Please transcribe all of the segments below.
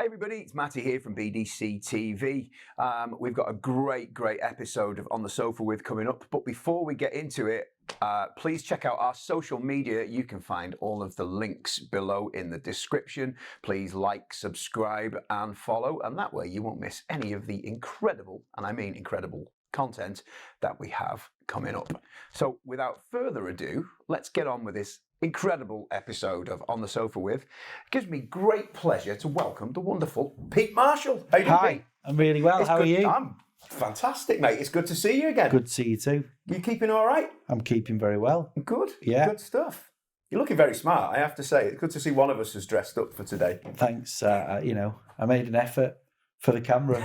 everybody, it's Matty here from BDC TV. We've got a great episode of On the Sofa With coming up. But before we get into it, please check out our social media. You can find all of the links below in the description. Please like, subscribe and follow. And that way you won't miss any of the incredible, and I mean incredible, content that we have coming up. So without further ado, let's get on with this incredible episode of On the Sofa With. It gives me great pleasure to welcome the wonderful Pete Marshall. How you doing, Hi, Pete? I'm really well. How are you? I'm fantastic, mate. It's good to see you again. Good to see you too. You keeping all right? I'm keeping very well. Good. Yeah. Good stuff. You're looking very smart, I have to say. It's good to see one of us is dressed up for today. Thanks. I made an effort for the camera.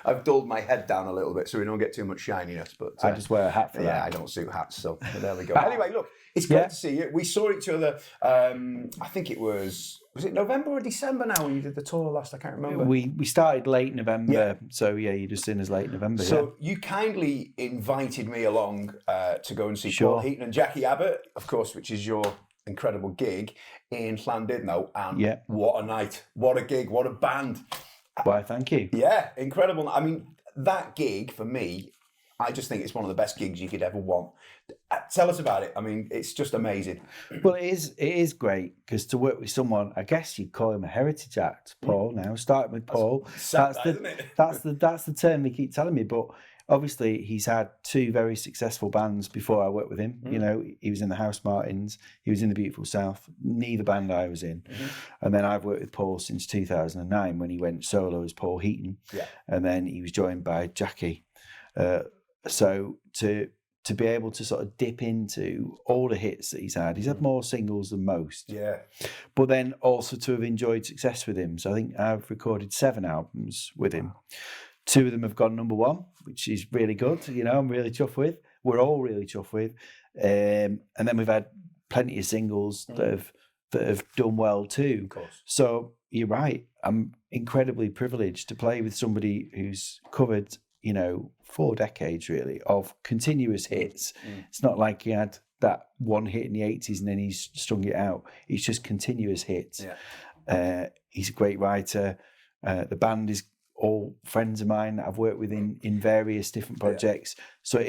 I've dulled my head down a little bit so we don't get too much shininess. But I just wear a hat for that. Yeah, I don't suit hats, so there we go. Anyway, look, it's great to see you. We saw each other, I think it was it November or December now when you did the tour last? I can't remember. We started late November, so yeah, you just seen us late November. So you kindly invited me along to go and see Paul Heaton Jacqui Abbott, of course, which is your incredible gig in Llandudno, and what a night, what a gig, what a band. Why, thank you. Yeah, incredible. I mean, that gig for me, I just think it's one of the best gigs you could ever want. Tell us about it. I mean, it's just amazing. Well, it is great because to work with someone, I guess you'd call him a heritage act, Paul. Now, starting with Paul, that's the term they keep telling me. But obviously, he's had two very successful bands before I worked with him. You know, he was in the House Martins, he was in the Beautiful South, neither band I was in. And then I've worked with Paul since 2009 when he went solo as Paul Heaton. Yeah. And then he was joined by Jacqui. So to be able to sort of dip into all the hits that he's had more singles than most. Yeah. But then also to have enjoyed success with him. So I think I've recorded 7 albums with him. 2 of them have gone number 1, which is really good. You know, I'm really chuffed with. We're all really chuffed with. And then we've had plenty of singles that have done well too. Of course. So you're right. I'm incredibly privileged to play with somebody who's covered, 4 decades really of continuous hits. It's not like he had that one hit in the 80s and then he's strung it out. It's just continuous hits. Yeah. He's a great writer. The band is all friends of mine that I've worked with in various different projects. So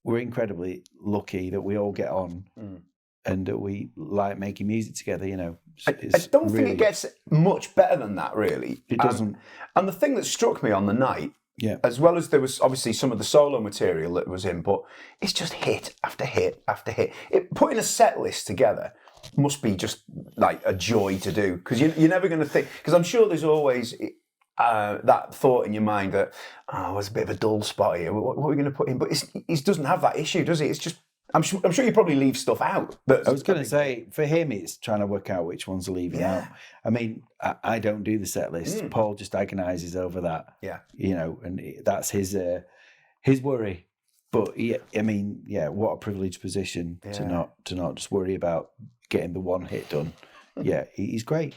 we're incredibly lucky that we all get on and that we like making music together, I don't think it gets much better than that, really. It doesn't. And the thing that struck me on the night, as well as there was obviously some of the solo material that was in, but it's just hit after hit after hit. Putting a set list together must be just like a joy to do, because you're never going to think, because I'm sure there's always that thought in your mind that, there's a bit of a dull spot here. What are we going to put in? But he doesn't have that issue, does he? It's just, I'm sure you probably leave stuff out. I was going to say, for him, it's trying to work out which ones are leaving out. I mean, I don't do the set list. Paul just agonises over that. Yeah. And that's his worry. But what a privileged position to not just worry about getting the one hit done. Yeah, he's great.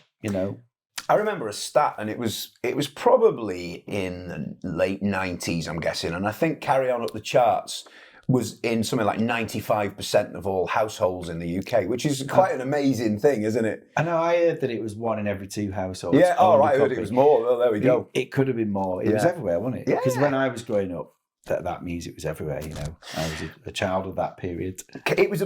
I remember a stat, and it was probably in the late 90s, I'm guessing, and I think Carry On Up the Charts was in something like 95% of all households in the UK, which is quite an amazing thing, isn't it? I know, I heard that it was 1 in every 2 households. Yeah, I heard it was more. Well, there we go. It could have been more. It was everywhere, wasn't it? Because when I was growing up, that music was everywhere, I was a child of that period. It was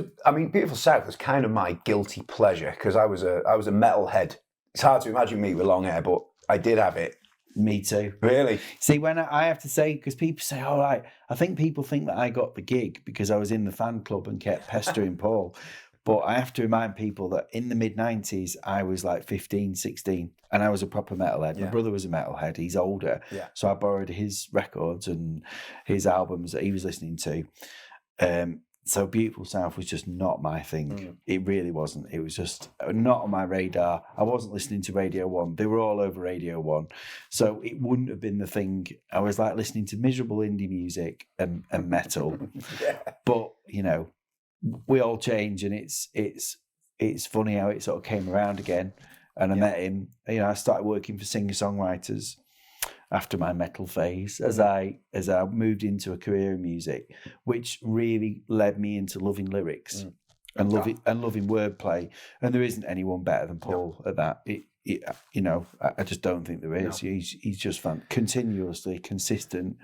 Beautiful South was kind of my guilty pleasure, because I was a metalhead. It's hard to imagine me with long hair, but I did have it. Me too. Really? See, when I have to say, because people say, all right, I think people think that I got the gig because I was in the fan club and kept pestering Paul. But I have to remind people that in the mid-90s, I was like 15, 16, and I was a proper metalhead. My brother was a metalhead. He's older. Yeah. So I borrowed his records and his albums that he was listening to. So Beautiful South was just not my thing. It really wasn't. It was just not on my radar. I wasn't listening to Radio 1. They were all over Radio 1. So it wouldn't have been the thing. I was like listening to miserable indie music and metal. But, we all change, and it's funny how it sort of came around again. And I met him. I started working for singer-songwriters after my metal phase, as I moved into a career in music, which really led me into loving lyrics and loving wordplay. And there isn't anyone better than Paul at that. you know, I just don't think there is. No. He's just continuously consistent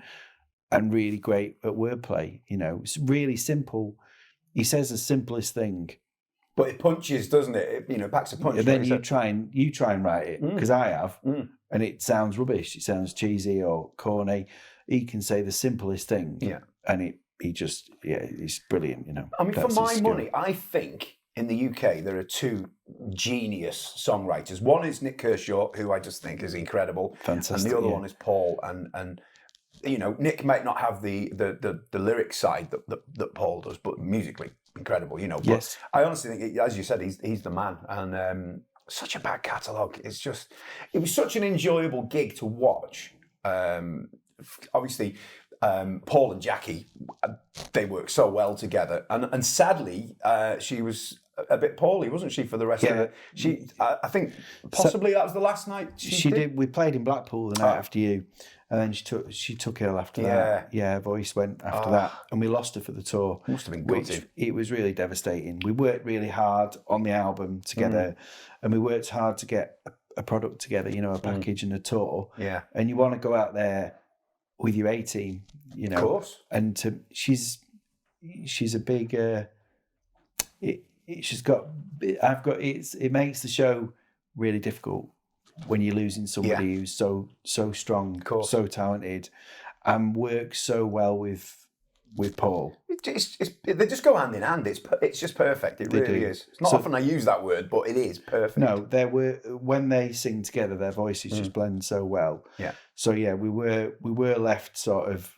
and really great at wordplay. You know, it's really simple. He says the simplest thing, but it punches, doesn't it? You know, packs a punch. And then you try and write it, because I have, and it sounds rubbish. It sounds cheesy or corny. He can say the simplest thing, and he's brilliant. You know, I mean, for my money, I think in the UK there are two genius songwriters. One is Nick Kershaw, who I just think is incredible, fantastic, and the other one is Paul. And you know, Nick might not have the lyric side that Paul does, but musically incredible. You know, but yes. I honestly think, as you said, he's the man, and such a back catalogue. It was such an enjoyable gig to watch. Obviously, Paul and Jacqui, they work so well together, and sadly, she was a bit poorly, wasn't she, for the rest of it? I think possibly that was the last night she did. We played in Blackpool the night after you, and then she took ill after that. Yeah, her voice went after that, and we lost her for the tour. Must have been good. It was really devastating. We worked really hard on the album together, and we worked hard to get a product together. You know, a package and a tour. Yeah, and you want to go out there with your A team, you know, of course. And she's a big. It makes the show really difficult when you're losing somebody who's so strong, so talented, and works so well with Paul. They just go hand in hand. It's just perfect. It really is. It's not often I use that word, but it is perfect. No, when they sing together, their voices just blend so well. Yeah. So yeah, we were left sort of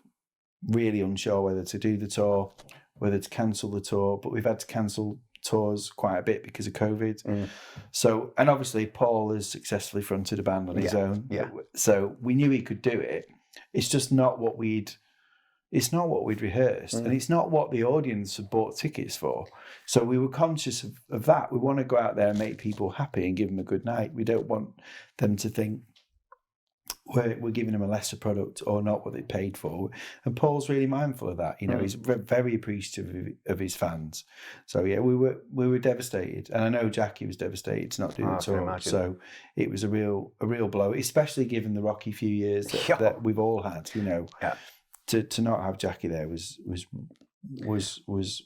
really unsure whether to do the tour, whether to cancel the tour, but we've had to cancel tours quite a bit because of COVID. So, and obviously Paul has successfully fronted a band on his own. Yeah. So we knew he could do it. It's just not what we'd rehearsed, and it's not what the audience had bought tickets for. So we were conscious of that. We want to go out there and make people happy and give them a good night. We don't want them to think we're giving them a lesser product or not what they paid for. And Paul's really mindful of that. You know, he's very appreciative of his fans. So yeah, we were devastated, and I know Jacqui was devastated to not do the tour. So it was a real blow, especially given the rocky few years that we've all had. You know, to not have Jacqui there was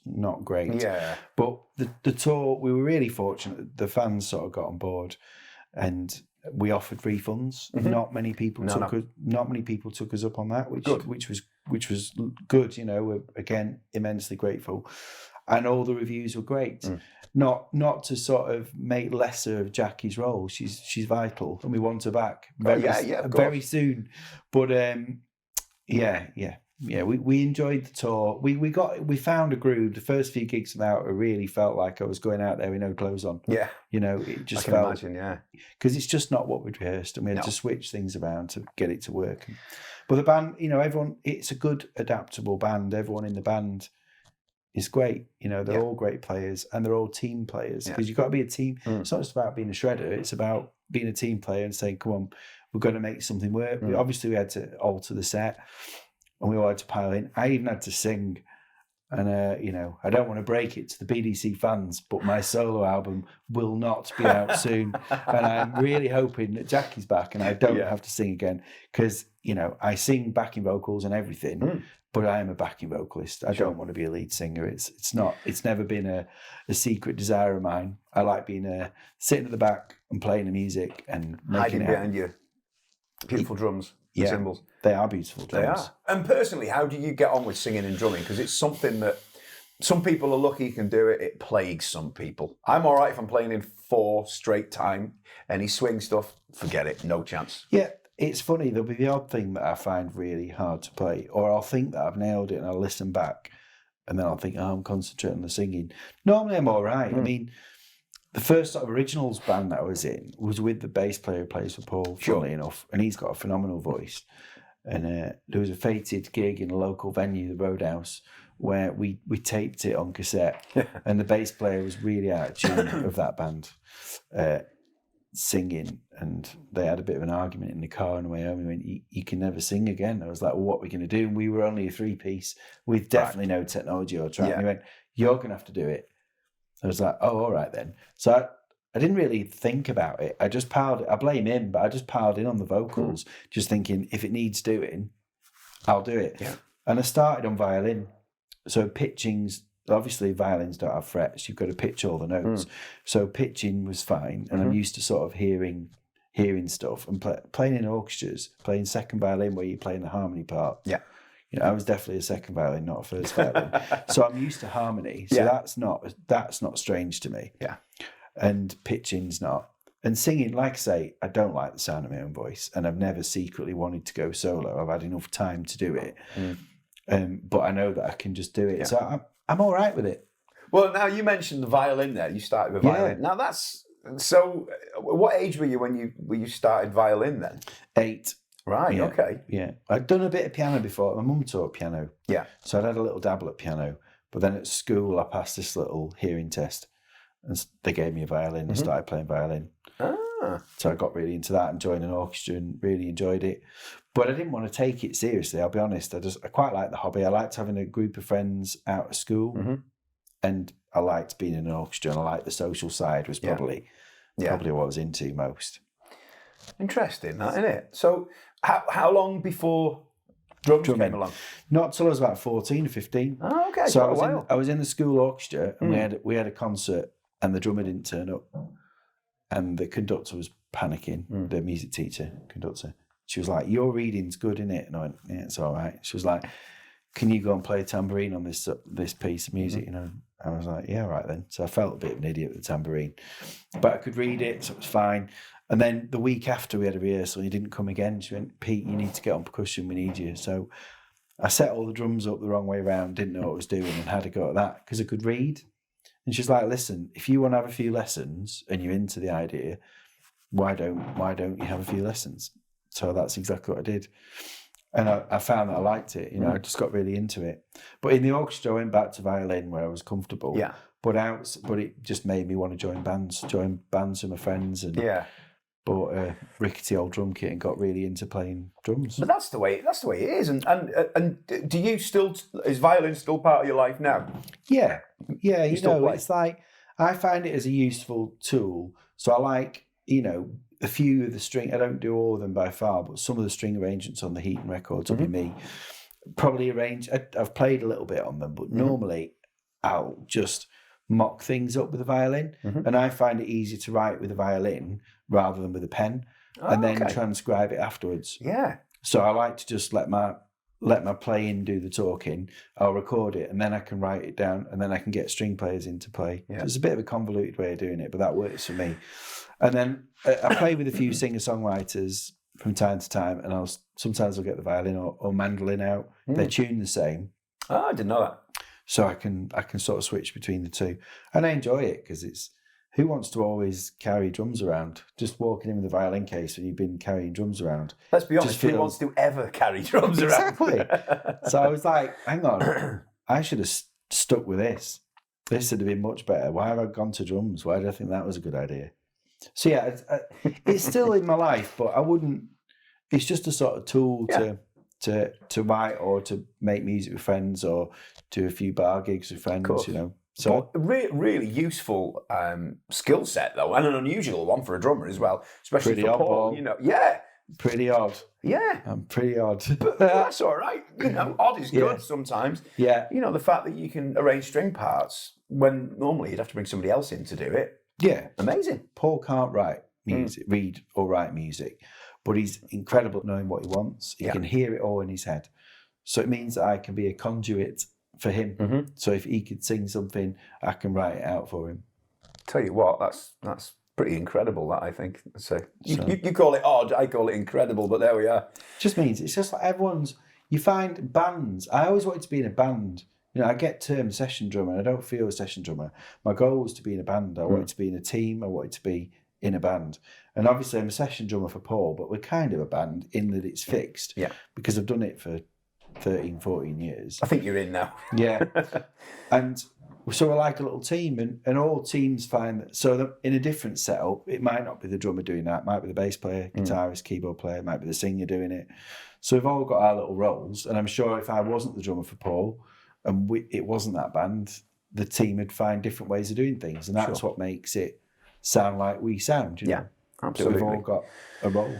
not great. Yeah. But the tour, we were really fortunate. The fans sort of got on board, and we offered refunds. Not many people took us up on that, which was good. You know, we're again immensely grateful, and all the reviews were great. Not to sort of make lesser of Jacqui's role. She's vital, and we want her back very soon. But we enjoyed the tour. We found a groove. The first few gigs without her really felt like I was going out there with no clothes on. Yeah, you know, it just felt. I can imagine, because it's just not what we'd rehearsed, and we had to switch things around to get it to work. But the band, you know, everyone, it's a good adaptable band. Everyone in the band is great. You know, they're all great players, and they're all team players, because you've got to be a team. It's not just about being a shredder. It's about being a team player and saying, "Come on, we're going to make something work." Obviously, we had to alter the set. And we all had to pile in. I even had to sing. And, you know, I don't want to break it to the BDC fans, but my solo album will not be out soon. And I'm really hoping that Jacqui's back and I don't have to sing again. Because, you know, I sing backing vocals and everything, but I am a backing vocalist. I don't want to be a lead singer. It's never been a secret desire of mine. I like being sitting at the back and playing the music and making hiding behind you. Beautiful drums. Cymbals. They are beautiful drums. They are. And personally, how do you get on with singing and drumming? Because it's something that some people are lucky you can do it. It plagues some people. I'm all right if I'm playing in 4 straight time. Any swing stuff, forget it. No chance. Yeah, it's funny. There'll be the odd thing that I find really hard to play, or I'll think that I've nailed it and I'll listen back and then I'll think, I'm concentrating on the singing. Normally I'm all right. I mean, the first sort of originals band that I was in was with the bass player who plays for Paul, funnily enough, and he's got a phenomenal voice. And there was a fated gig in a local venue, the Roadhouse, where we taped it on cassette, and the bass player was really out of tune of that band singing, and they had a bit of an argument in the car on the way home. He went, you can never sing again. I was like, well, what are we going to do? And we were only a 3-piece with definitely no technology or track. And he went, you're going to have to do it. I was like, oh, all right then. So I didn't really think about it. I just piled it. I blame him, but I just piled in on the vocals, just thinking if it needs doing, I'll do it. Yeah. And I started on violin. So pitching's, obviously violins don't have frets. You've got to pitch all the notes. So pitching was fine. And I'm used to sort of hearing stuff and playing in orchestras, playing second violin where you're playing the harmony part. Yeah. You know, I was definitely a second violin, not a first violin. So I'm used to harmony. So that's not strange to me. Yeah. And pitching's not. And singing, like I say, I don't like the sound of my own voice, and I've never secretly wanted to go solo. I've had enough time to do it, but I know that I can just do it. Yeah. So I'm all right with it. Well, now you mentioned the violin there. You started with violin. Now that's so. What age were you when you started violin then? 8. Right. Yeah. Okay. Yeah, I'd done a bit of piano before. My mum taught piano. Yeah. So I'd had a little dabble at piano, but then at school I passed this little hearing test, and they gave me a violin. I started playing violin. So I got really into that and joined an orchestra and really enjoyed it. But I didn't want to take it seriously, I'll be honest. I quite liked the hobby. I liked having a group of friends out of school, and I liked being in an orchestra, and I liked the social side was probably what I was into most. Interesting, that, isn't it? So how long before drums came along? Not till I was about 14 or 15. Oh, okay. So I was in the school orchestra, and we had a concert, and the drummer didn't turn up. And the conductor was panicking, the music teacher, conductor. She was like, "Your reading's good, innit?" And I went, "Yeah, it's all right." She was like, "Can you go and play a tambourine on this piece of music?" You know, I was like, "Yeah, all right then." So I felt a bit of an idiot with the tambourine, but I could read it, so it was fine. And then the week after we had a rehearsal, he didn't come again. She went, "Pete, you need to get on percussion. We need you." So I set all the drums up the wrong way around, didn't know what I was doing, and had to go at that because I could read. And she's like, "Listen, if you want to have a few lessons and you're into the idea, why don't you have a few lessons?" So that's exactly what I did. And I found that I liked it. You know, I just got really into it. But in the orchestra, I went back to violin where I was comfortable. Yeah. But it just made me want to join bands with my friends, and bought a rickety old drum kit and got really into playing drums. But that's the way it is. And do you still, is violin still part of your life now? Yeah. You know, it's like, I find it as a useful tool. So I like, you know, a few of the string, I don't do all of them by far, but some of the string arrangements on the Heaton records will be me. Probably I've played a little bit on them, but normally I'll just mock things up with a violin. And I find it easier to write with a violin rather than with a pen, and then transcribe it afterwards. Yeah. So I like to just let my playing do the talking. I'll record it, and then I can write it down, and then I can get string players in to play. Yeah. So it's a bit of a convoluted way of doing it, but that works for me. And then I play with a few singer-songwriters from time to time, and sometimes I'll get the violin or mandolin out. They're tuned the same. Oh, I didn't know that. So I can sort of switch between the two, and I enjoy it because it's. Who wants to always carry drums around? Just walking in with a violin case when you've been carrying drums around. Let's be honest, who wants to ever carry drums around? Exactly. So I was like, hang on, I should have stuck with this. This would have been much better. Why have I gone to drums? Why did I think that was a good idea? So yeah, it's still in my life, but I wouldn't. It's just a sort of tool to write or to make music with friends or do a few bar gigs with friends, you know. So really useful skill set though, and an unusual one for a drummer as well, especially for Paul. You know, pretty odd. Yeah, I'm pretty odd, but that's all right. You know, odd is good sometimes. Yeah, you know, the fact that you can arrange string parts when normally you'd have to bring somebody else in to do it. Yeah, amazing. Paul can't write music, read or write music, but he's incredible at knowing what he wants. He can hear it all in his head, so it means that I can be a conduit for him. So if he could sing something, I can write it out for him. Tell you what, that's pretty incredible, that, I think. So you call it odd, I call it incredible, but there we are. Just means it's just like you find bands. I always wanted to be in a band. You know, I get termed session drummer, and I don't feel a session drummer. My goal was to be in a band. I wanted to be in a team. I wanted to be in a band. And obviously I'm a session drummer for Paul, but we're kind of a band in that it's fixed. Yeah. Because I've done it for 13, 14 years. I think you're in now. Yeah. And so we're like a little team, and all teams find that, so that in a different setup, it might not be the drummer doing that, it might be the bass player, guitarist, keyboard player, it might be the singer doing it. So we've all got our little roles, and I'm sure if I wasn't the drummer for Paul, and it wasn't that band, the team would find different ways of doing things, and that's what makes it sound like we sound. You know? Absolutely. So we've all got a role.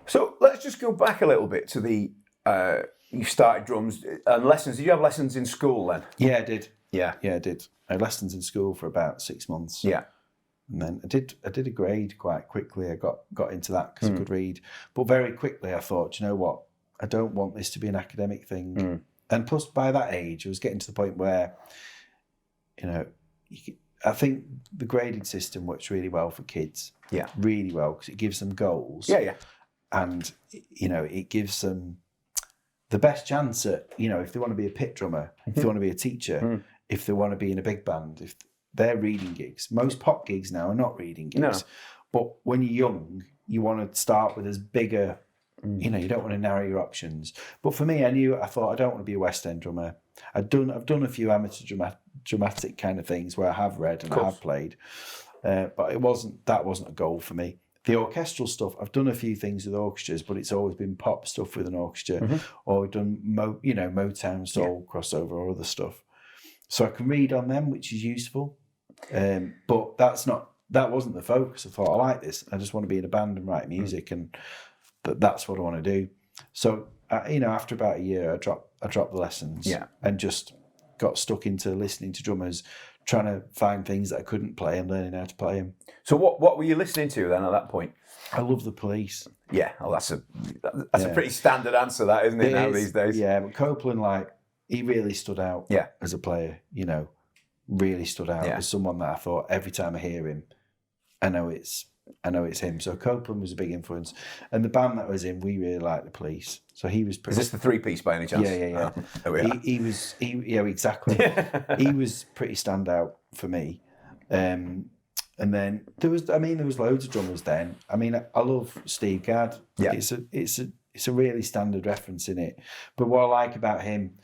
So let's just go back a little bit to the. You started drums and lessons. Did you have lessons in school then? Yeah, I did. Yeah, I did. I had lessons in school for about 6 months. Yeah. And then I did a grade quite quickly. I got into that because I could read. But very quickly I thought, you know what? I don't want this to be an academic thing. And plus by that age, I was getting to the point where, you know, I think the grading system works really well for kids. Yeah. Really well, because it gives them goals. Yeah. And, you know, it gives them the best chance at, you know, if they want to be a pit drummer, if they want to be a teacher, if they want to be in a big band, if they're reading gigs. Most pop gigs now are not reading gigs. No. But when you're young, you want to start with as bigger, you know, you don't want to narrow your options. But for me, I thought I don't want to be a West End drummer. I've done a few amateur dramatic kind of things where I have read and I have played. But that wasn't a goal for me. The orchestral stuff, I've done a few things with orchestras, but it's always been pop stuff with an orchestra, or we've done Motown, soul, crossover, or other stuff. So I can read on them, which is useful. But that wasn't the focus. I thought, I like this. I just want to be in a band and write music, and that's what I want to do. So after about a year, I dropped the lessons, and just got stuck into listening to drummers, trying to find things that I couldn't play and learning how to play them. So what were you listening to then at that point? I love the Police. Yeah, well, that's a pretty standard answer, that isn't it these days? Yeah, but Copeland, he really stood out as a player, you know, really stood out as someone that I thought every time I hear him, I know it's him. So Copeland was a big influence. And the band that I was in, we really liked the Police. So he was pretty... Is this the 3-piece by any chance? Yeah. Oh, there we are. Exactly. He was pretty standout for me. And then there was loads of drummers then. I mean, I love Steve Gadd. Yeah. It's a really standard reference in it. But what I like about him,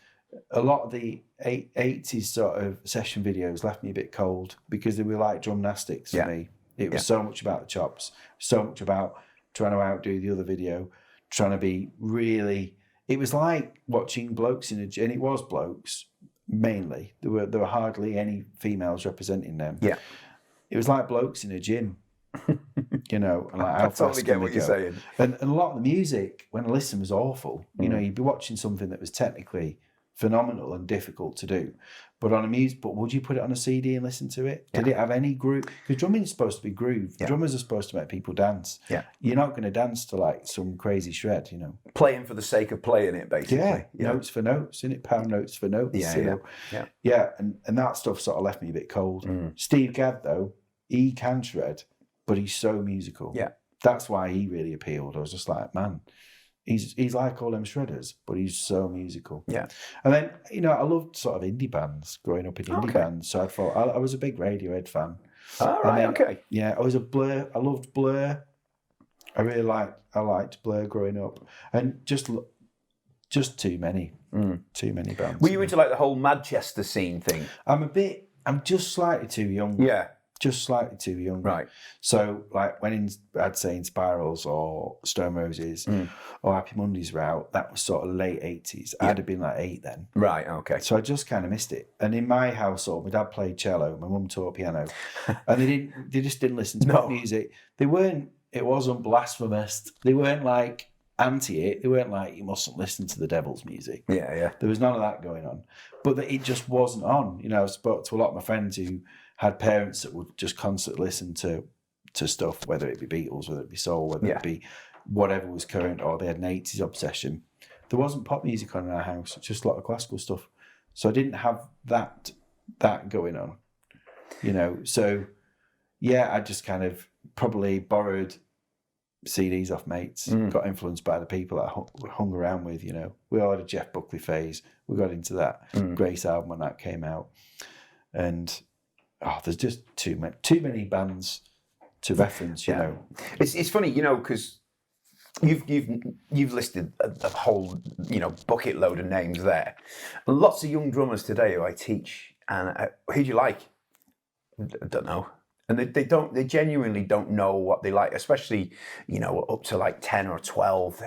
a lot of the 80s sort of session videos left me a bit cold because they were like drumnastics for me. It was so much about the chops, so much about trying to outdo the other video, trying to be really... It was like watching blokes and it was blokes, mainly. There were hardly any females representing them. Yeah. It was like blokes in a gym, you know. And like I totally get what you're saying. And a lot of the music, when I listened, was awful. You know, you'd be watching something that was technically phenomenal and difficult to do, but would you put it on a CD and listen to it? Did it have any groove? Because drumming is supposed to be groove. Drummers are supposed to make people dance. You're not going to dance to like some crazy shred, you know. Playing for the sake of playing it, basically. Notes for notes, isn't it? Pound notes for notes. And that stuff sort of left me a bit cold. Steve Gadd, though, he can shred, but he's so musical. That's why he really appealed. I was just like, man, he's like all them shredders, but he's so musical. Yeah. And then, you know, I loved sort of indie bands, growing up in indie bands. So I thought, I was a big Radiohead fan. All right, Yeah, I was a Blur. I loved Blur. I liked Blur growing up. And just too many. Too many bands. Were you into like the whole Manchester scene thing? I'm just slightly too young. Yeah. Just slightly too young. Right. So, like, when I'd say in Spirals or Stone Roses or Happy Mondays were out, that was sort of late 80s. I'd have been like 8 then. Right, okay. So I just kind of missed it. And in my household, my dad played cello, my mum taught piano, and they just didn't listen to pop music. It wasn't blasphemous. They weren't like anti it. They weren't like, you mustn't listen to the devil's music. Yeah. There was none of that going on. But it just wasn't on. You know, I spoke to a lot of my friends who had parents that would just constantly listen to stuff, whether it be Beatles, whether it be soul, whether it be whatever was current, or they had an 80s obsession. There wasn't pop music on in our house, just a lot of classical stuff. So I didn't have that going on, you know. So, I just kind of probably borrowed CDs off mates, got influenced by the people that I hung around with, you know. We all had a Jeff Buckley phase. We got into that Grace album when that came out. And... there's just too many bands to reference, you know. It's funny, you know, because you've listed a whole, you know, bucket load of names there. Lots of young drummers today who I teach, and who do you like? I don't know. And they genuinely don't know what they like, especially, you know, up to like 10 or 12.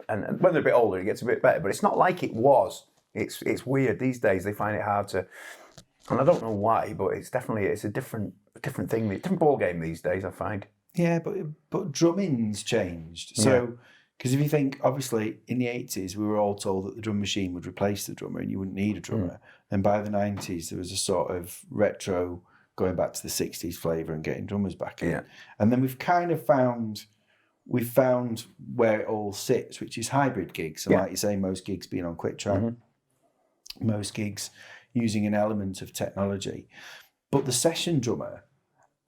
And when they're a bit older, it gets a bit better, but it's not like it was. It's weird these days. They find it hard to. And I don't know why, but it's a different different thing, different ball game these days, I find. Yeah, but drumming's changed. So, because if you think, obviously, in the 80s, we were all told that the drum machine would replace the drummer and you wouldn't need a drummer. And by the 90s, there was a sort of retro, going back to the 60s flavour and getting drummers back in. Yeah. And then we've found where it all sits, which is hybrid gigs. So like you say, most gigs being on quick track, most gigs using an element of technology. But the session drummer,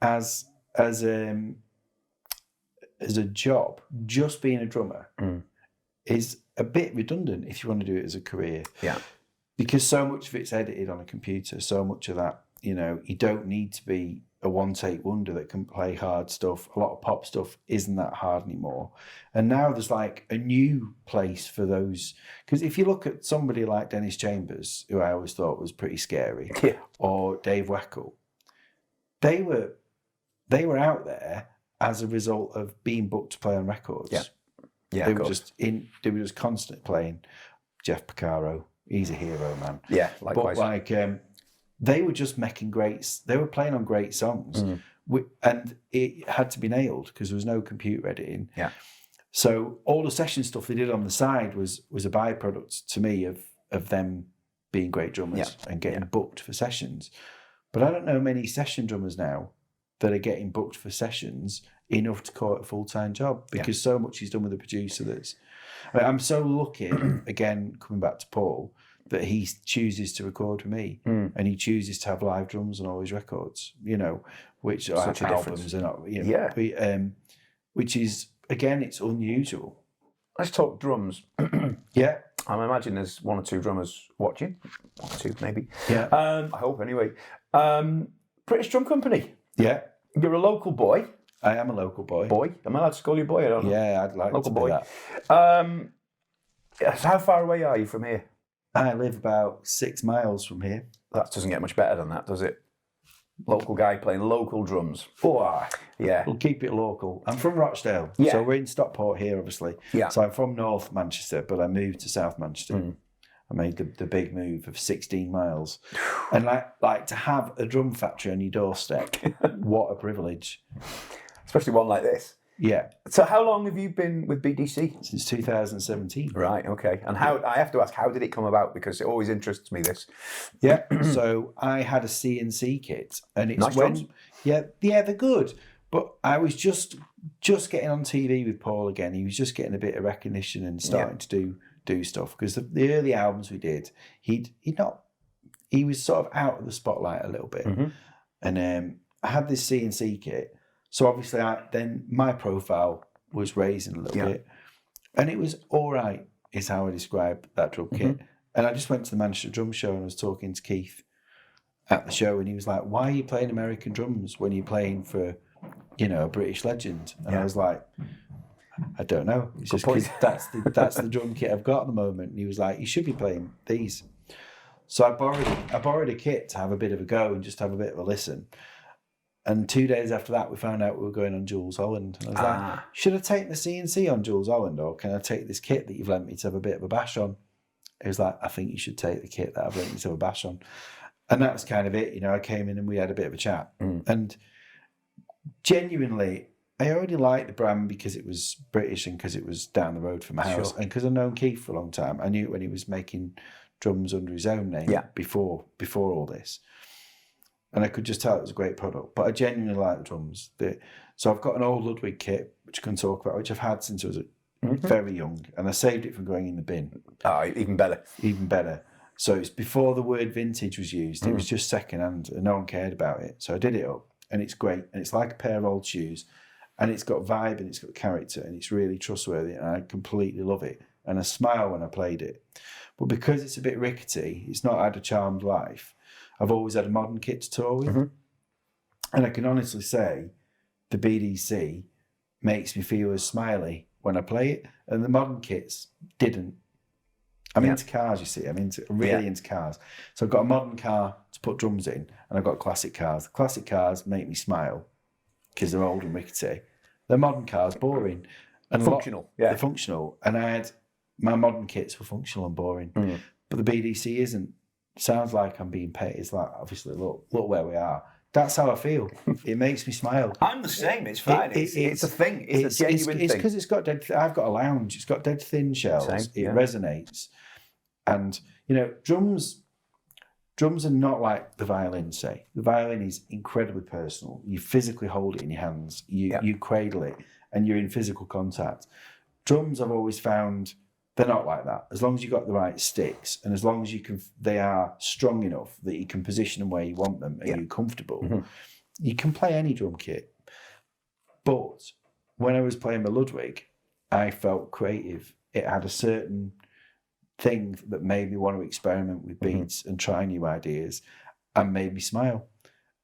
as a job, just being a drummer is a bit redundant if you want to do it as a career. Yeah. Because so much of it's edited on a computer, so much of that, you don't need to be a one-take wonder that can play hard stuff. A lot of pop stuff isn't that hard anymore. And now there's like a new place for those. Because if you look at somebody like Dennis Chambers, who I always thought was pretty scary, or Dave Weckl, they were out there as a result of being booked to play on records. Yeah, they were just constantly playing. Jeff Porcaro, he's a hero, man. Yeah, likewise. But they were just making they were playing on great songs, and it had to be nailed because there was no computer editing. Yeah. So all the session stuff they did on the side was a byproduct to me of them being great drummers and getting booked for sessions. But I don't know many session drummers now that are getting booked for sessions enough to call it a full-time job because so much is done with the producer. I'm so lucky, again, coming back to Paul, that he chooses to record with me and he chooses to have live drums on all his records, which are actually albums are not, which is, again, it's unusual. Let's talk drums. Yeah. I imagine there's one or two drummers watching. One or two, maybe. Yeah. I hope, anyway. British Drum Company. Yeah. You're a local boy. I am a local boy. Boy? Am I allowed to call you boy? I don't know. Yeah, I'd like local to boy. be that. So how far away are you from here? I live about 6 miles from here. That doesn't get much better than that, does it? Local guy playing local drums. Oh, yeah. We'll keep it local. I'm from Rochdale. Yeah. So we're in Stockport here, obviously. Yeah. So I'm from North Manchester, but I moved to South Manchester. I made the big move of 16 miles. And like to have a drum factory on your doorstep, what a privilege. Especially one like this. Yeah. So how long have you been with BDC? Since 2017. Right, okay. And how, I have to ask, how did it come about? Because it always interests me, this. Yeah. So I had a CNC kit. And it's Nice drums. Yeah, they're good. But I was just getting on TV with Paul again. He was just getting a bit of recognition and starting to do stuff. Because the early albums we did, he was sort of out of the spotlight a little bit. And I had this CNC kit. So obviously then my profile was raising a little bit. And it was all right, is how I describe that drum kit. And I just went to the Manchester Drum Show and I was talking to Keith at the show and he was like, why are you playing American drums when you're playing for, a British legend? And I was like, I don't know. It's just 'cause that's the drum kit I've got at the moment. And he was like, you should be playing these. So I borrowed a kit to have a bit of a go and just have a bit of a listen. And 2 days after that, we found out we were going on Jules Holland. And I was like, should I take the CNC on Jules Holland or can I take this kit that you've lent me to have a bit of a bash on? He was like, I think you should take the kit that I've lent you to have a bash on. And that was kind of it. I came in and we had a bit of a chat. And genuinely, I already liked the brand because it was British and because it was down the road from my house. And because I've known Keith for a long time. I knew it when he was making drums under his own name before all this. And I could just tell it was a great product. But I genuinely like the drums. So I've got an old Ludwig kit, which I can talk about, which I've had since I was very young. And I saved it from going in the bin. Oh, even better. Even better. So it's before the word vintage was used. It was just secondhand and no one cared about it. So I did it up and it's great. And it's like a pair of old shoes. And it's got vibe and it's got character and it's really trustworthy. And I completely love it. And I smile when I played it. But because it's a bit rickety, it's not had a charmed life. I've always had a modern kit to tour with. And I can honestly say the BDC makes me feel as smiley when I play it. And the modern kits didn't. I'm into cars, you see. I'm really into cars. So I've got a modern car to put drums in and I've got classic cars. The classic cars make me smile because they're old and rickety. The modern cars, boring. And functional. They're functional. And my modern kits were functional and boring. But the BDC isn't. Sounds like I'm being paid. It's like, obviously, look where we are. That's how I feel. It makes me smile. I'm the same. It's fine. It's a thing. It's a genuine thing. It's because it's got dead. I've got a lounge. It's got dead thin shells. It resonates, and drums are not like the violin. Say the violin is incredibly personal. You physically hold it in your hands. You cradle it, and you're in physical contact. Drums, I've always found, they're not like that. As long as you've got the right sticks, and as long as they are strong enough that you can position them where you want them, and you're comfortable, you can play any drum kit. But when I was playing the Ludwig, I felt creative. It had a certain thing that made me want to experiment with beats and try new ideas, and made me smile.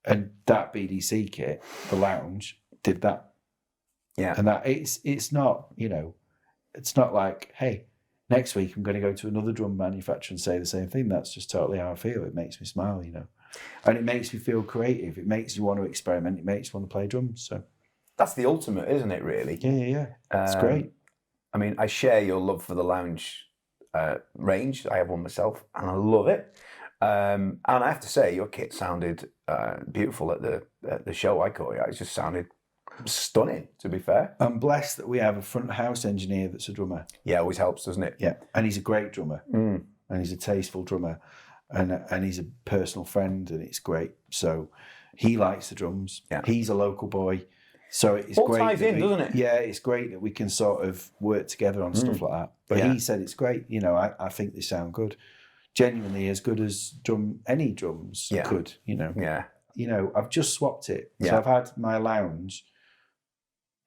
And that BDC kit, the lounge, did that. Yeah, and that it's not it's not like, hey, next week I'm going to go to another drum manufacturer and say the same thing. That's just totally how I feel. It makes me smile, and it makes me feel creative. It makes you want to experiment. It makes you want to play drums. So that's the ultimate, isn't it? Really? Yeah. It's great. I mean, I share your love for the lounge range. I have one myself, and I love it. And I have to say, your kit sounded beautiful at the show I caught you. It just sounded stunning, to be fair. I'm blessed that we have a front house engineer that's a drummer. Yeah, always helps, doesn't it? Yeah, and he's a great drummer, and he's a tasteful drummer, and he's a personal friend, and it's great. So he likes the drums. Yeah. He's a local boy, so it's all great. Ties in, doesn't it? Yeah, it's great that we can sort of work together on stuff like that. But he said it's great. I think they sound good, genuinely as good as any drums could. Yeah. I've just swapped it. So I've had my lounge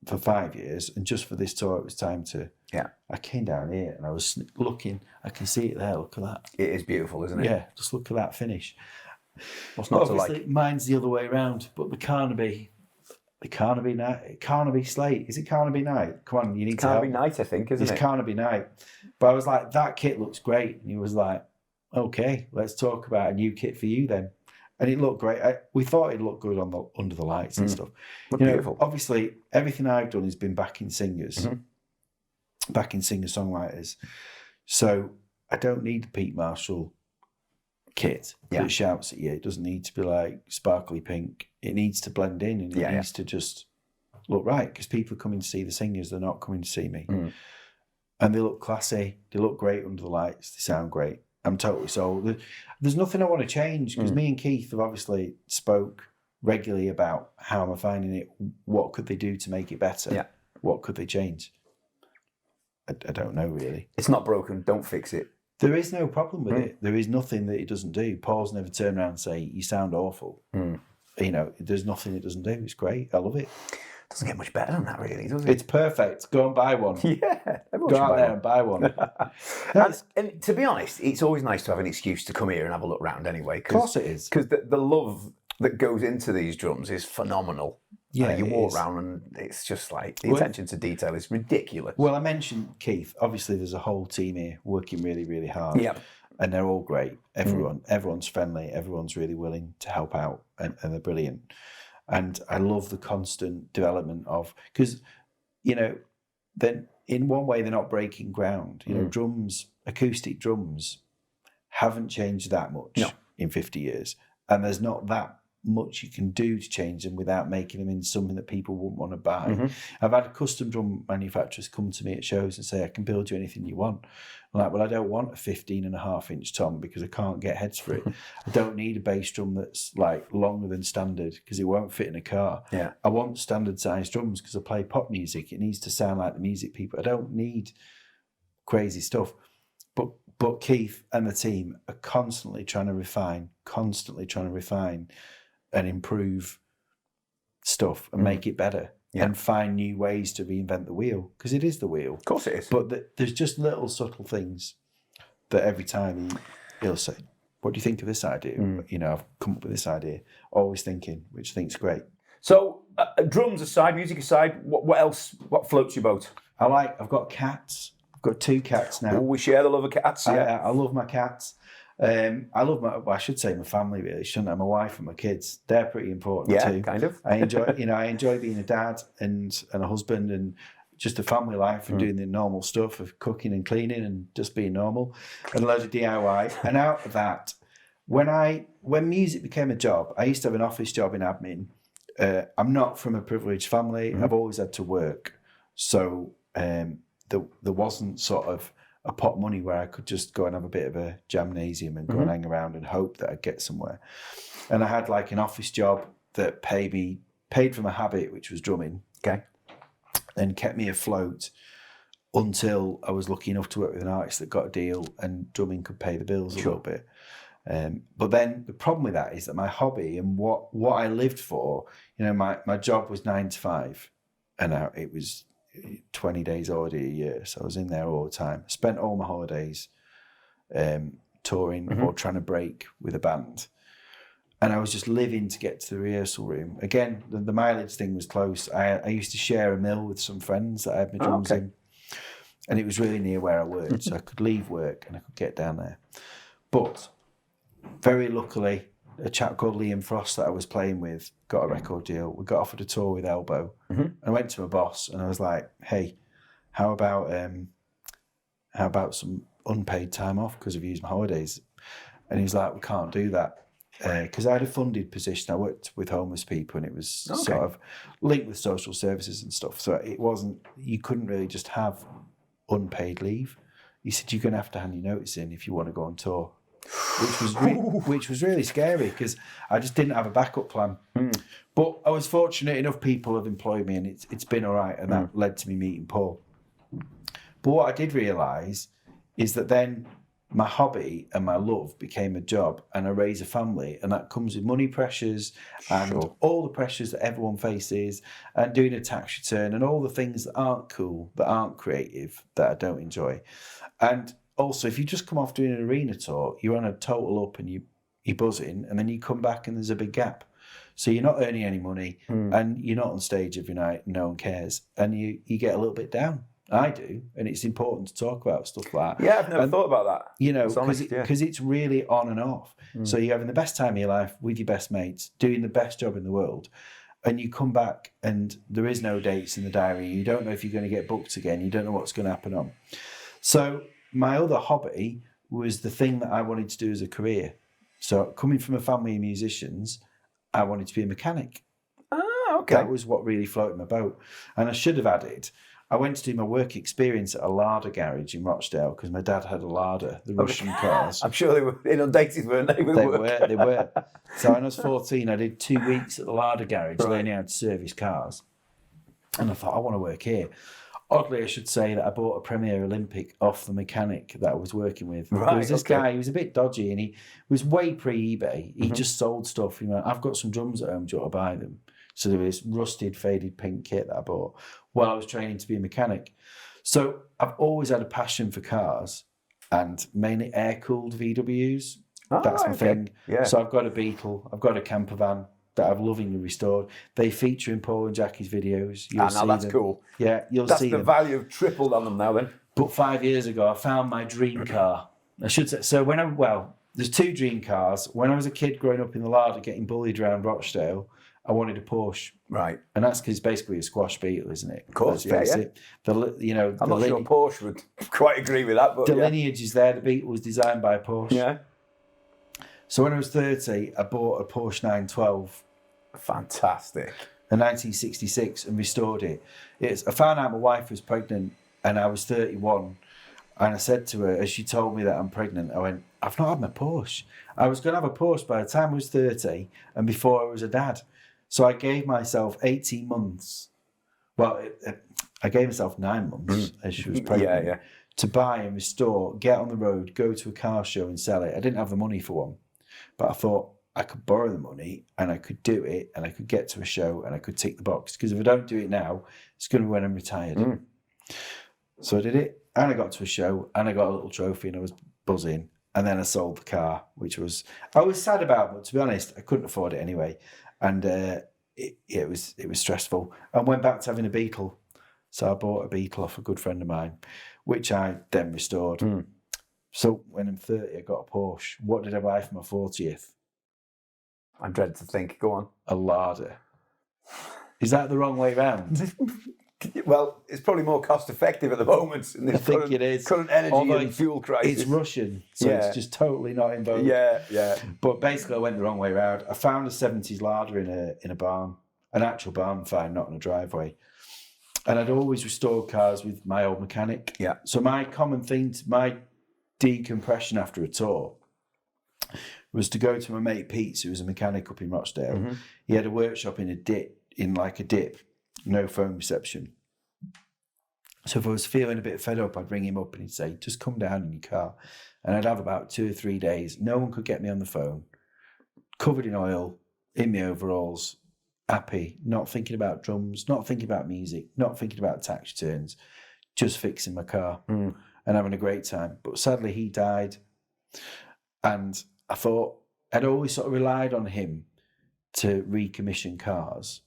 for 5 years, and just for this tour it was time to I came down here and I was looking. I can see it there. Look at that. It is beautiful, isn't it? Yeah, just look at that finish. What's not Obviously, to like? Mine's the other way around, but the Carnaby Slate. Is it Carnaby Night? Come on, you need to help. Carnaby Night, I think, isn't it? It's Carnaby Night. But I was like, that kit looks great, and he was like, okay, let's talk about a new kit for you then. And it looked great. We thought it looked good under the lights and stuff. Beautiful. Obviously, everything I've done has been backing singers, backing singer-songwriters. So I don't need the Pete Marshall kit that shouts at you. It doesn't need to be like sparkly pink. It needs to blend in, and it needs to just look right, because people are coming to see the singers. They're not coming to see me. And they look classy. They look great under the lights. They sound great. I'm totally sold. There's nothing I want to change, because me and Keith have obviously spoke regularly about how am I finding it, what could they do to make it better, what could they change. I don't know really. It's not broken, don't fix it. There is no problem with it. There is nothing that it doesn't do. Paul's never turned around and say, you sound awful. There's nothing it doesn't do. It's great. I love it. Doesn't get much better than that, really, does it? It's perfect. Go and buy one. Yeah. Go out there and buy one. and to be honest, it's always nice to have an excuse to come here and have a look round anyway. Of course it is. Because the love that goes into these drums is phenomenal. Yeah, you walk around and it's just like, the attention to detail is ridiculous. Well, I mentioned Keith. Obviously, there's a whole team here working really, really hard. Yep. And they're all great. Everyone's friendly. Everyone's really willing to help out, and they're brilliant. And I love the constant development of, because, then in one way they're not breaking ground. Drums, acoustic drums, haven't changed that much in 50 years. And there's not that much you can do to change them without making them into something that people wouldn't want to buy. I've had custom drum manufacturers come to me at shows and say, I can build you anything you want. I'm like, well, I don't want a 15.5-inch tom because I can't get heads for it. I don't need a bass drum that's like longer than standard because it won't fit in a car. Yeah. I want standard sized drums because I play pop music. It needs to sound like the music people. I don't need crazy stuff. But Keith and the team are constantly trying to refine and improve stuff and make it better and find new ways to reinvent the wheel, because it is the wheel. Of course it is. But there's just little subtle things that every time he'll say, what do you think of this idea? I've come up with this idea. Always thinking, which I think is great. So drums aside, music aside, what else, what floats your boat? I've got cats. I've got 2 cats now. Oh, we share the love of cats, I love my cats. I love I should say my family, really, shouldn't I? My wife and my kids, they're pretty important too. Yeah, kind of. I enjoy being a dad and a husband, and just a family life, and doing the normal stuff of cooking and cleaning and just being normal, and a load of DIY. And out of that, when music became a job, I used to have an office job in admin. I'm not from a privileged family. I've always had to work. So there wasn't sort of a pot of money where I could just go and have a bit of a jamnasium and go and hang around and hope that I'd get somewhere. And I had like an office job that paid for my habit, which was drumming. Okay. And kept me afloat until I was lucky enough to work with an artist that got a deal and drumming could pay the bills a little bit. But then the problem with that is that my hobby and what I lived for, my job was 9 to 5 and it was 20 days holiday a year. So I was in there all the time. I spent all my holidays touring or trying to break with a band. And I was just living to get to the rehearsal room. Again, the mileage thing was close. I used to share a mill with some friends that I had my drums in. And it was really near where I worked. So I could leave work and I could get down there. But very luckily, a chap called Liam Frost that I was playing with got a record deal. We got offered a tour with Elbow. And I went to my boss and I was like, hey, how about some unpaid time off because I've used my holidays? And he was like, we can't do that. Because I had a funded position. I worked with homeless people and it was sort of linked with social services and stuff. So it wasn't, you couldn't really just have unpaid leave. He said, you're going to have to hand your notice in if you want to go on tour, which was really scary because I just didn't have a backup plan. But I was fortunate enough people have employed me and it's been all right. And that led to me meeting Paul. But what I did realise is that then my hobby and my love became a job and I raise a family, and that comes with money pressures and all the pressures that everyone faces and doing a tax return and all the things that aren't cool, that aren't creative, that I don't enjoy. And also, if you just come off doing an arena tour, you're on a total up and you're buzzing, and then you come back and there's a big gap. So you're not earning any money and you're not on stage every night, no one cares, and you get a little bit down. I do, and it's important to talk about stuff like that. Yeah, I've never thought about that. Because it's really on and off. So you're having the best time of your life with your best mates, doing the best job in the world, and you come back and there is no dates in the diary. You don't know if you're going to get booked again. You don't know what's going to happen on. So my other hobby was the thing that I wanted to do as a career. So coming from a family of musicians, I wanted to be a mechanic. Ah, okay. That was what really floated my boat. And I should have added, I went to do my work experience at a Lada garage in Rochdale because my dad had a Lada, the Russian cars. I'm sure they were inundated, weren't they? They were. So when I was 14, I did 2 weeks at the Lada garage learning how to service cars. And I thought, I want to work here. Oddly, I should say that I bought a Premier Olympic off the mechanic that I was working with. There was this guy, he was a bit dodgy and he was way pre-eBay. He just sold stuff. He went, I've got some drums at home, do you want to buy them? So there was this rusted, faded pink kit that I bought while I was training to be a mechanic. So I've always had a passion for cars and mainly air-cooled VWs. That's my thing. Yeah. So I've got a Beetle, I've got a camper van that I've lovingly restored. They feature in Paul and Jacqui's videos. Now that's cool. Yeah, you'll see them. That's the value of tripled on them now then. But 5 years ago, I found my dream car. I should say, so there's 2 dream cars. When I was a kid growing up in the Larder getting bullied around Rochdale, I wanted a Porsche. Right. And that's because it's basically a squash Beetle, isn't it? Of course, yeah. I'm not sure Porsche would quite agree with that, but the lineage is there. The Beetle was designed by Porsche. Yeah. So when I was 30, I bought a Porsche 912. Fantastic. In 1966 and restored it. I found out my wife was pregnant and I was 31. And I said to her, as she told me that I'm pregnant, I went, I've not had my Porsche. I was going to have a Porsche by the time I was 30 and before I was a dad. So I gave myself 18 months. Well, I gave myself 9 months as she was pregnant to buy and restore, get on the road, go to a car show and sell it. I didn't have the money for one, but I thought I could borrow the money and I could do it and I could get to a show and I could tick the box. Because if I don't do it now, it's going to be when I'm retired. So I did it and I got to a show and I got a little trophy and I was buzzing. And then I sold the car, which I was sad about, but to be honest, I couldn't afford it anyway. And it was stressful. And went back to having a Beetle. So I bought a Beetle off a good friend of mine, which I then restored. So when I'm 30, I got a Porsche. What did I buy for my 40th? I dread to think. Go on. A Lada. Is that the wrong way round? Well, it's probably more cost effective at the moment in this current energy and fuel crisis. It's Russian, so it's just totally not in vogue. Yeah. But basically, I went the wrong way around. I found a 70s larder in a barn, an actual barn find, not in a driveway. And I'd always restored cars with my old mechanic. Yeah. So my common thing, my decompression after a tour, was to go to my mate Pete's, who was a mechanic up in Rochdale. Mm-hmm. He had a workshop in a dip, no phone reception. So if I was feeling a bit fed up, I'd ring him up and he'd say, just come down in your car. And I'd have about 2 or 3 days. No one could get me on the phone, covered in oil, in my overalls, happy, not thinking about drums, not thinking about music, not thinking about tax returns, just fixing my car and having a great time. But sadly, he died. And I thought I'd always sort of relied on him to recommission cars.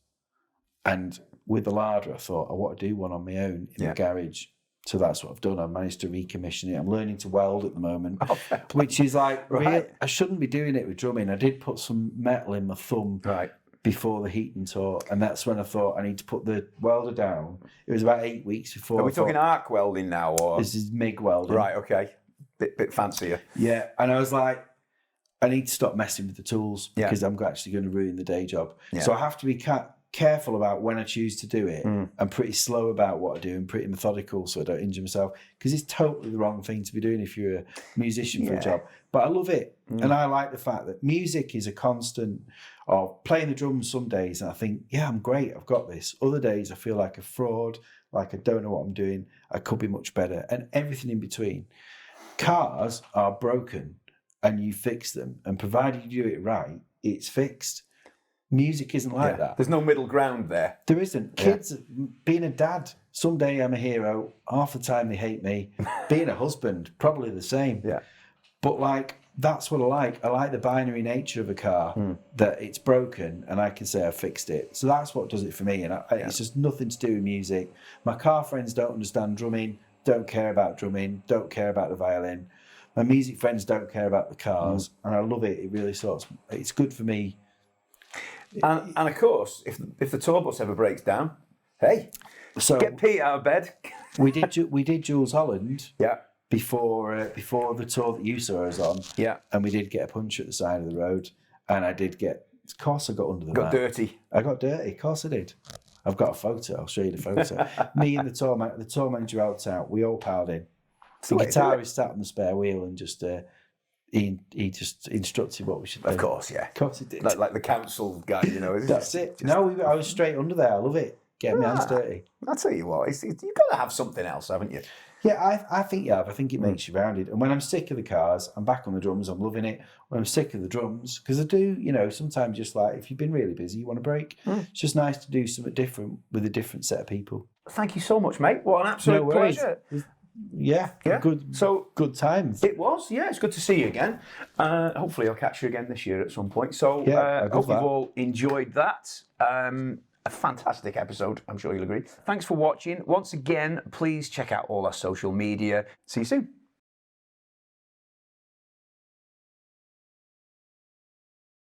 And with the larder, I thought I want to do one on my own in the garage. So that's what I've done. I managed to recommission it. I'm learning to weld at the moment, which is like, I shouldn't be doing it with drumming. I did put some metal in my thumb before the Heaton tour, and that's when I thought I need to put the welder down. It was about 8 weeks before. Are we talking arc welding now, or this is MIG welding? Right, okay, bit fancier. Yeah, and I was like, I need to stop messing with the tools because I'm actually going to ruin the day job. Yeah. So I have to be careful about when I choose to do it. I'm pretty slow about what I do and pretty methodical so I don't injure myself, because it's totally the wrong thing to be doing if you're a musician for a job. But I love it. And I like the fact that music is a constant. Or playing the drums some days and I think, yeah, I'm great, I've got this. Other days I feel like a fraud, like I don't know what I'm doing, I could be much better, and everything in between. Cars are broken and you fix them, and provided you do it right, it's fixed. Music isn't like that. There's no middle ground there. There isn't. Kids, being a dad, someday I'm a hero, half the time they hate me. Being a husband, probably the same. Yeah. But like, that's what I like. I like the binary nature of a car, that it's broken and I can say I fixed it. So that's what does it for me. And it's just nothing to do with music. My car friends don't understand drumming, don't care about drumming, don't care about the violin. My music friends don't care about the cars, and I love it. It really it's good for me. And of course, if the tour bus ever breaks down, hey, so get Pete out of bed. we did Jules Holland. Yeah. Before the tour that you saw us on, and we did get a punch at the side of the road, and I did get. Of course, I got under the. Got dirty. I got dirty. Of course, I did. I've got a photo. I'll show you the photo. Me and the tour manager helped out. We all piled in. The guitarist sat on the spare wheel and just he just instructed what we should do. Of course, yeah. Of course, he did. Like the council guy, you know. That's it. No, I was straight under there. I love it. Get my hands dirty. I'll tell you what. You've got to have something else, haven't you? Yeah, I think you have. I think it makes you rounded. And when I'm sick of the cars, I'm back on the drums. I'm loving it. When I'm sick of the drums, because I do, sometimes just like if you've been really busy, you want a break. It's just nice to do something different with a different set of people. Thank you so much, mate. What an absolute pleasure. Yeah. Good times. It was. Yeah, it's good to see you again. Hopefully, I'll catch you again this year at some point. So, I hope you've all enjoyed that. A fantastic episode, I'm sure you'll agree. Thanks for watching. Once again, please check out all our social media. See you soon.